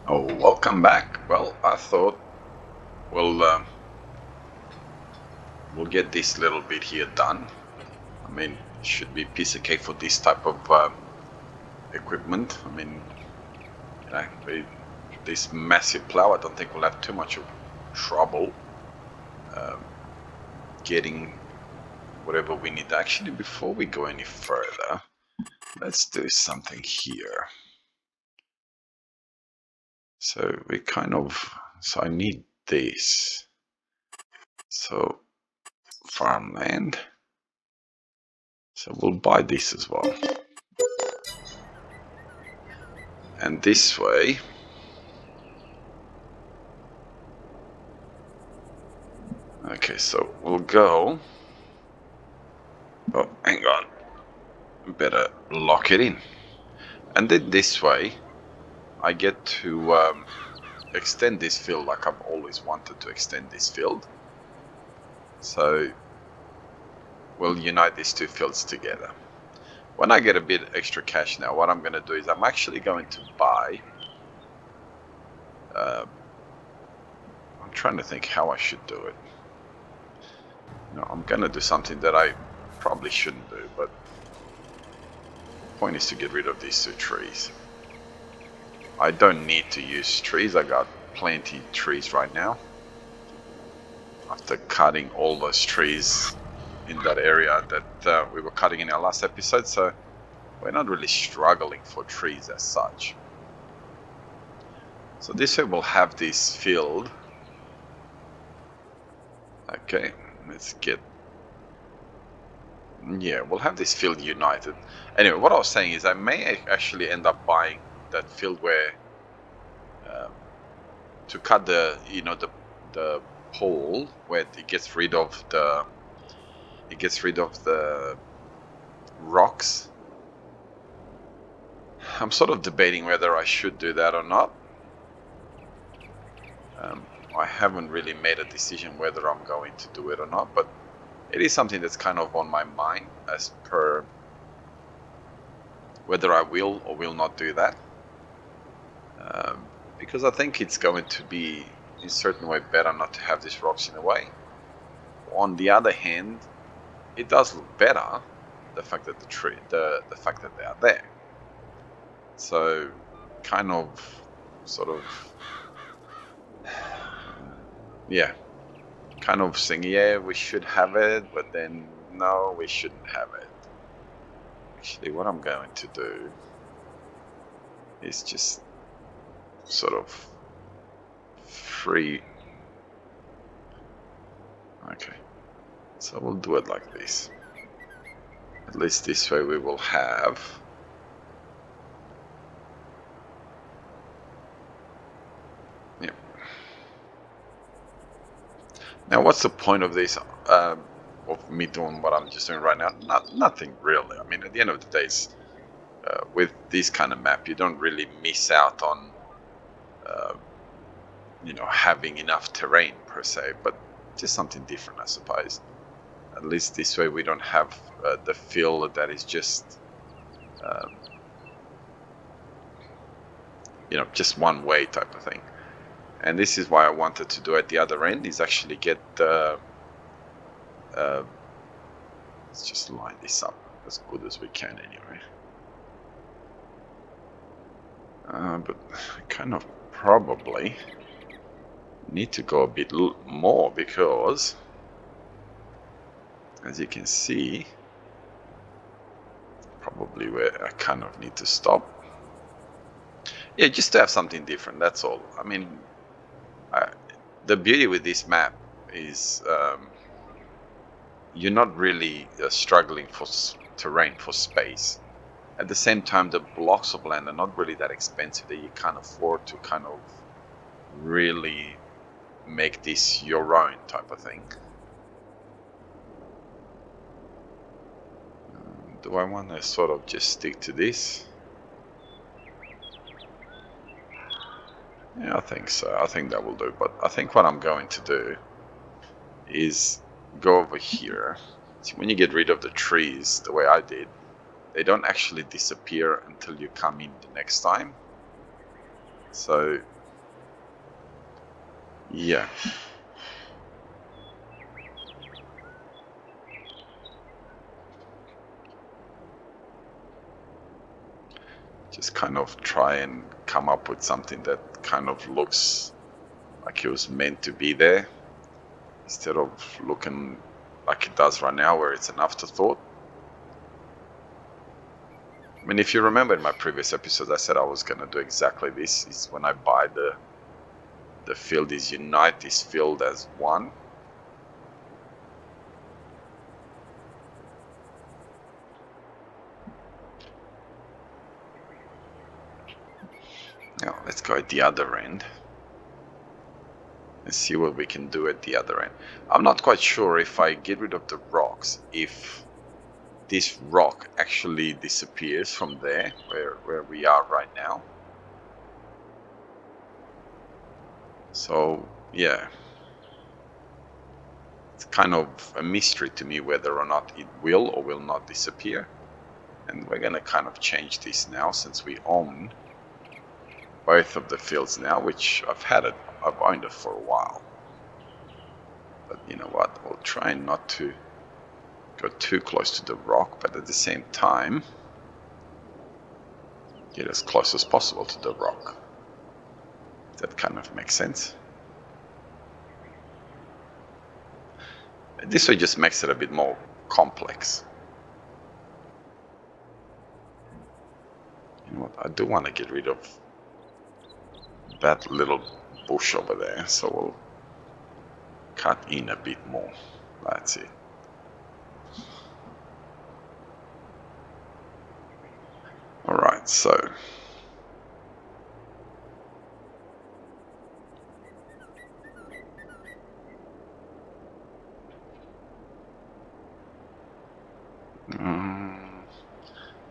Oh, welcome back. Well, I thought we'll get this little bit here done. I mean, it should be a piece of cake for this type of equipment. I mean, with this massive plow, I don't think we'll have too much of trouble getting whatever we need. Actually, before we go any further, let's do something here. So I need this. So farmland. So we'll buy this as well. And this way, okay, so we'll go. Oh, hang on. Better lock it in. And then this way, I get to extend this field like I've always wanted to extend this field. So we'll unite these two fields together. When I get a bit extra cash now, what I'm going to do is I'm actually going to buy. I'm trying to think how I should do it. No, I'm going to do something that I probably shouldn't do, but the point is to get rid of these two trees. I don't need to use trees. I got plenty of trees right now. After cutting all those trees in that area that we were cutting in our last episode, so we're not really struggling for trees as such. So this way we'll have this field. Okay, let's get... Yeah, we'll have this field united. Anyway, what I was saying is I may actually end up buying that field where to cut the the pole where it gets rid of the rocks. I'm sort of debating whether I should do that or not. I haven't really made a decision whether I'm going to do it or not, but it is something that's kind of on my mind as per whether I will or will not do that. Because I think it's going to be in a certain way better not to have these rocks in the way. On the other hand, it does look better, the fact that the fact that they are there. So kind of sort of yeah, kind of saying, yeah, we should have it, but then no, we shouldn't have it. Actually, what I'm going to do is just sort of free. Okay, so we'll do it like this. At least this way we will have Now, what's the point of this, of me doing what I'm just doing right now? Nothing really. I mean, at the end of the day, with this kind of map, you don't really miss out on, having enough terrain per se, but just something different, I suppose. At least this way we don't have the feel that is just, just one way type of thing. And this is why I wanted to do at the other end, is actually get let's just line this up as good as we can anyway. But I kind of probably need to go a bit more, because as you can see, probably where I kind of need to stop. Yeah, just to have something different, that's all. I mean, the beauty with this map is you're not really struggling for terrain, for space. At the same time, the blocks of land are not really that expensive that you can't afford to kind of really make this your own type of thing. Do I want to sort of just stick to this? Yeah, I think so. I think that will do. But I think what I'm going to do is go over here. See, when you get rid of the trees the way I did, they don't actually disappear until you come in the next time. So Yeah. Just kind of try and come up with something that kind of looks like it was meant to be there, instead of looking like it does right now, where it's an afterthought. I mean, if you remember in my previous episodes, I said I was going to do exactly this. Is when I buy the field, is unite this field as one. Now let's go at the other end. Let's see what we can do at the other end. I'm not quite sure if I get rid of the rocks, if this rock actually disappears from there, where we are right now. So yeah, it's kind of a mystery to me whether or not it will or will not disappear. And we're gonna kind of change this now, since we own both of the fields now, which I've owned it for a while. But you know what, we'll try not to go too close to the rock, but at the same time get as close as possible to the rock. That kind of makes sense. And this way just makes it a bit more complex. You know what, I do want to get rid of that little bush over there, so we'll cut in a bit more. That's it. Alright, so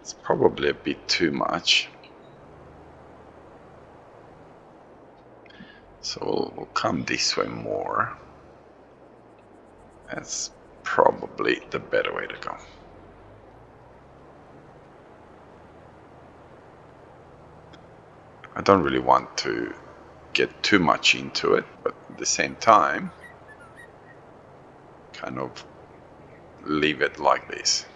it's probably a bit too much. So we'll come this way more. That's probably the better way to go. I don't really want to get too much into it, but at the same time, kind of leave it like this.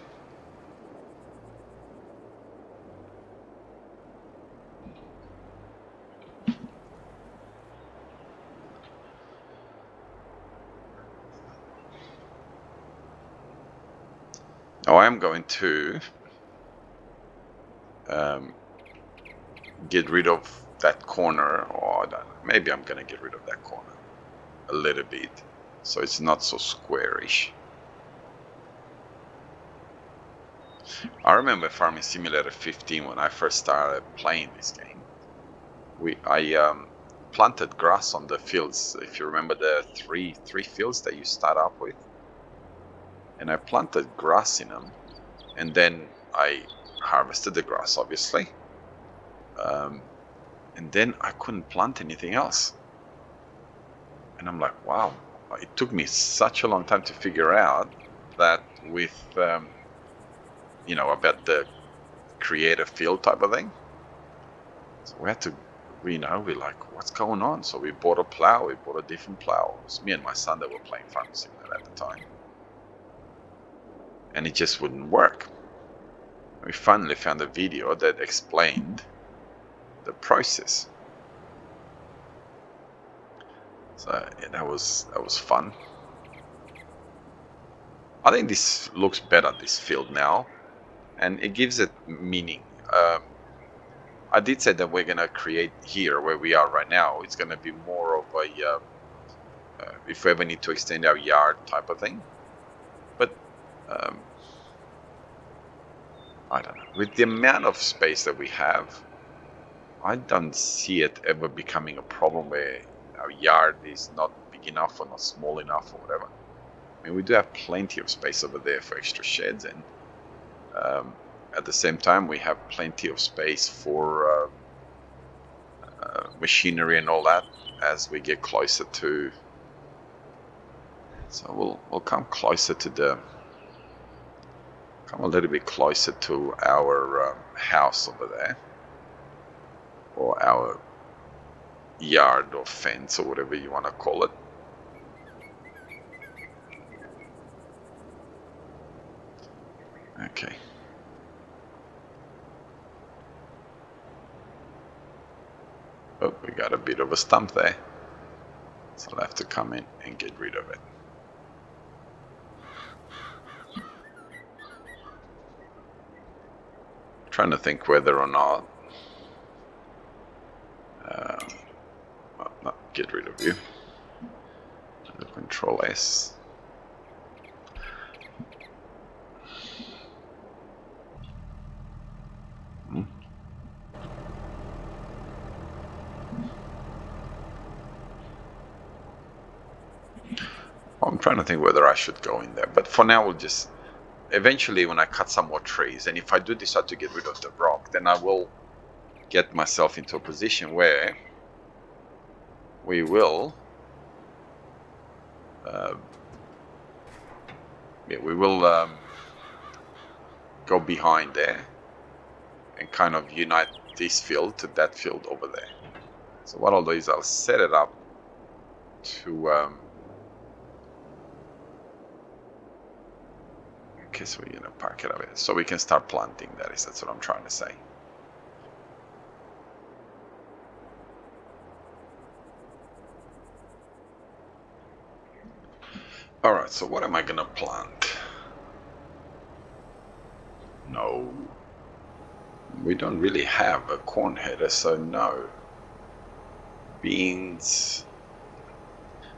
Now I am going to get rid of that corner, or maybe I'm going to get rid of that corner a little bit, so it's not so squarish. I remember Farming Simulator 15 when I first started playing this game. I planted grass on the fields. If you remember the three fields that you start up with, and I planted grass in them, and then I harvested the grass, obviously, and then I couldn't plant anything else. And I'm like, wow, it took me such a long time to figure out that with you know, about the creative field type of thing. So we had to, we're like, what's going on? So we bought a plow, we bought a different plow. It was me and my son that were playing Farming Simulator at the time. And it just wouldn't work. We finally found a video that explained the process. So yeah, that was fun. I think this looks better, this field now, and it gives it meaning. I did say that we're gonna create here where we are right now. It's gonna be more of a if we ever need to extend our yard type of thing. But I don't know. With the amount of space that we have, I don't see it ever becoming a problem where our yard is not big enough or not small enough or whatever. I mean, we do have plenty of space over there for extra sheds, and at the same time, we have plenty of space for machinery and all that as we get closer to. So we'll come closer to come a little bit closer to our house over there, or our yard or fence or whatever you want to call it. Okay. Oh, we got a bit of a stump there. So I'll have to come in and get rid of it. Trying to think whether or not well, no, get rid of you. Control S. I'm trying to think whether I should go in there, but for now we'll just, eventually when I cut some more trees, and if I do decide to get rid of the rock, then I will get myself into a position where we will go behind there and kind of unite this field to that field over there. So what I'll do is I'll set it up to okay, so we're gonna park it over so we can start planting. That's what I'm trying to say. All right, so what am I gonna plant? No, we don't really have a corn header, so no. Beans.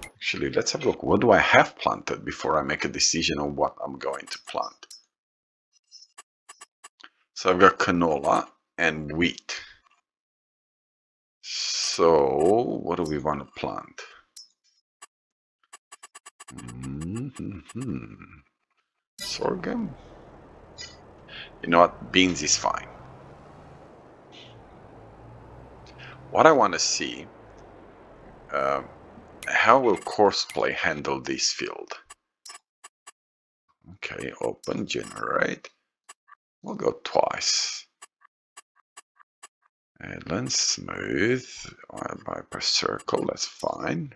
Actually, let's have a look. What do I have planted before I make a decision on what I'm going to plant? So I've got canola and wheat. So what do we want to plant? Sorghum? You know what? Beans is fine. What I want to see, how will Courseplay handle this field? Okay, open, generate. We'll go twice. Island, smooth, by per circle, that's fine.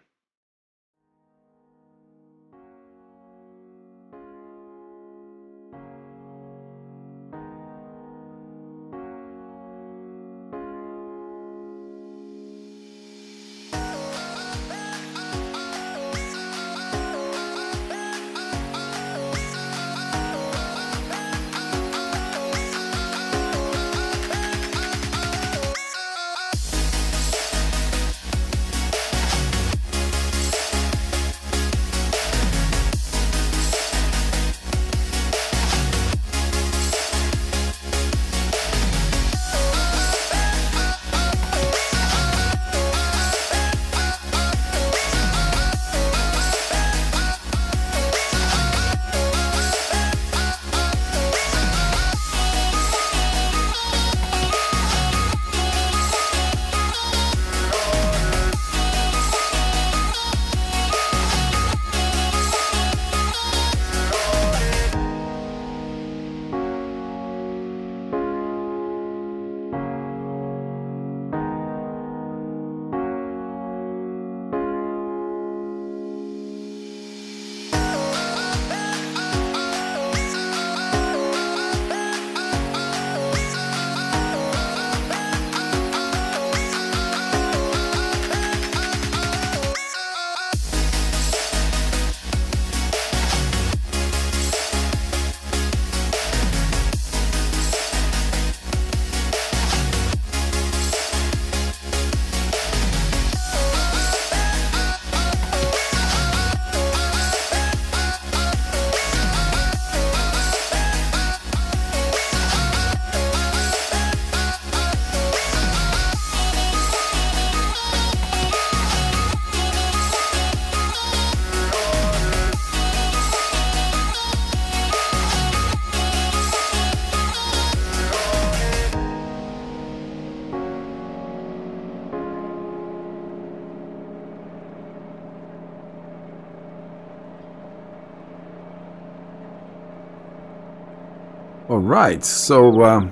Alright, so a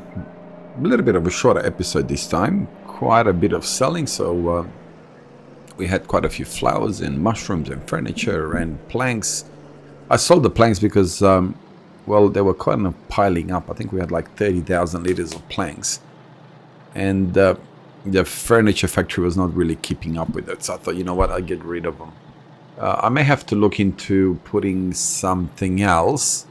little bit of a shorter episode this time, quite a bit of selling, so We had quite a few flowers and mushrooms and furniture and planks. I sold the planks because, well, they were kind of piling up. I think we had like 30,000 liters of planks. And the furniture factory was not really keeping up with it. So I thought, you know what, I'll get rid of them. I may have to look into putting something else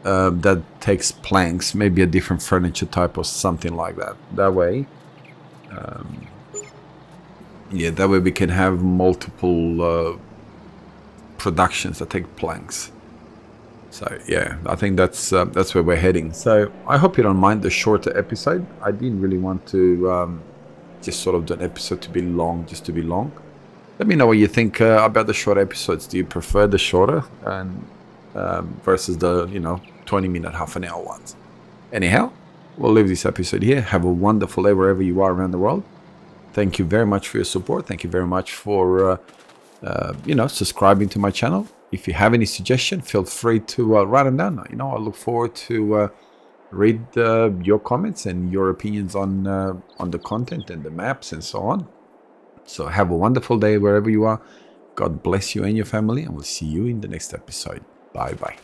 that takes planks, maybe a different furniture type or something like that. That way, yeah, that way we can have multiple productions that take planks. So yeah, I think that's where we're heading. So I hope you don't mind the shorter episode. I didn't really want to just sort of do an episode to be long, just to be long. Let me know what you think about the short episodes. Do you prefer the shorter and versus the 20-minute, half an hour ones? Anyhow, we'll leave this episode here. Have a wonderful day wherever you are around the world. Thank you very much for your support. Thank you very much for subscribing to my channel. If you have any suggestion, feel free to write them down. I look forward to read your comments and your opinions on the content and the maps and so on. So have a wonderful day wherever you are. God bless you and your family, and we'll see you in the next episode. Bye bye.